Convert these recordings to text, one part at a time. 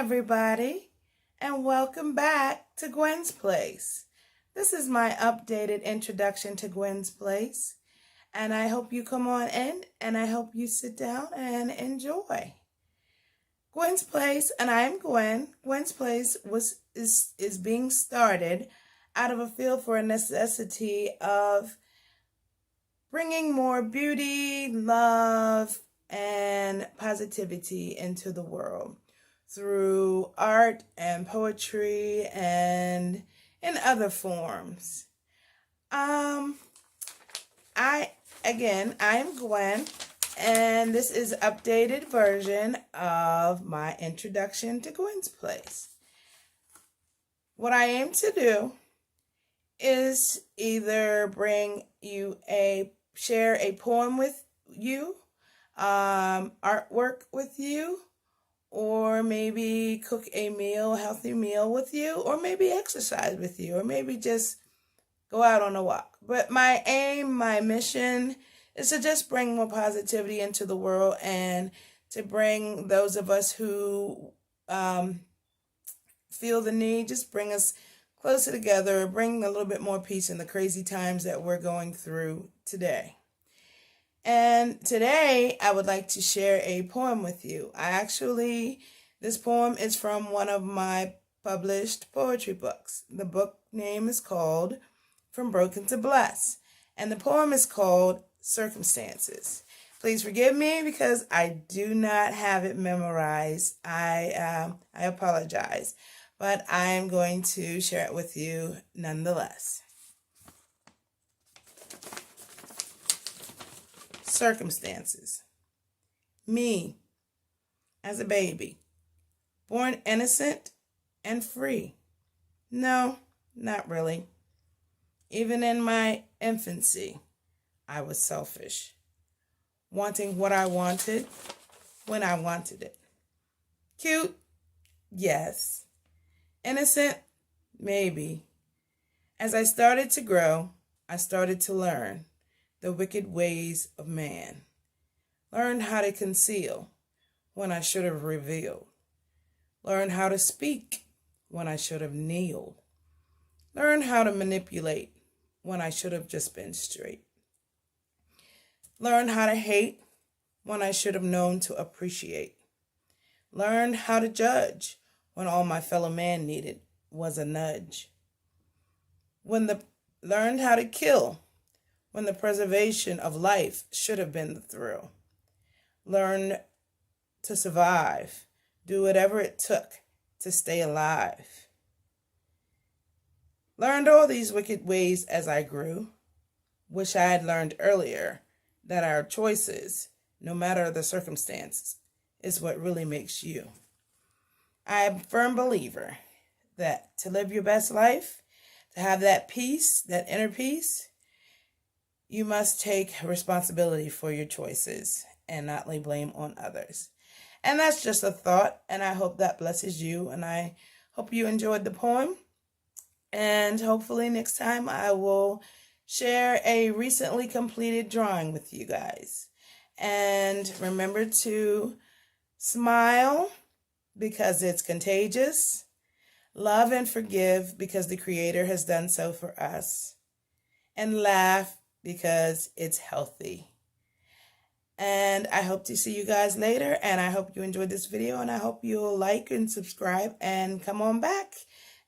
everybody, and welcome back to Gwen's Place. This is my updated introduction to Gwen's Place, and I hope you come on in, and I hope you sit down and enjoy. Gwen's Place, and I am Gwen. Gwen's Place is being started out of a feel for a necessity of bringing more beauty, love, and positivity into the world through art and poetry and in other forms. I am Gwen, and this is an updated version of my introduction to Gwen's Place. What I aim to do is either share a poem with you, artwork with you, or maybe cook a healthy meal with you, or maybe exercise with you, or maybe just go out on a walk. But my aim, my mission is to just bring more positivity into the world and to bring those of us who feel the need, just bring us closer together, bring a little bit more peace in the crazy times that we're going through today. And today I would like to share a poem with you. This poem is from one of my published poetry books. The book name is called From Broken to Blessed, and the poem is called Circumstances. Please forgive me because I do not have it memorized. I apologize, but I am going to share it with you nonetheless. Circumstances. Me, as a baby, born innocent and free. No, not really. Even in my infancy, I was selfish, wanting what I wanted when I wanted it. Cute? Yes. Innocent? Maybe. As I started to grow, I started to learn the wicked ways of man. Learned how to conceal when I should have revealed. Learned how to speak when I should have kneeled. Learned how to manipulate when I should have just been straight. Learned how to hate when I should have known to appreciate. Learned how to judge when all my fellow man needed was a nudge. Learned how to kill when the preservation of life should have been the thrill. Learned to survive, do whatever it took to stay alive. Learned all these wicked ways as I grew. Wish I had learned earlier that our choices, no matter the circumstances, is what really makes you. I am a firm believer that to live your best life, to have that peace, that inner peace, you must take responsibility for your choices and not lay blame on others. And that's just a thought, and I hope that blesses you, and I hope you enjoyed the poem. And hopefully next time I will share a recently completed drawing with you guys. And remember to smile because it's contagious. Love and forgive because the Creator has done so for us. And laugh because it's healthy. And I hope to see you guys later, and I hope you enjoyed this video, and I hope you'll like and subscribe and come on back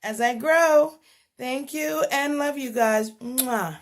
as I grow. Thank you and love you guys. Mwah.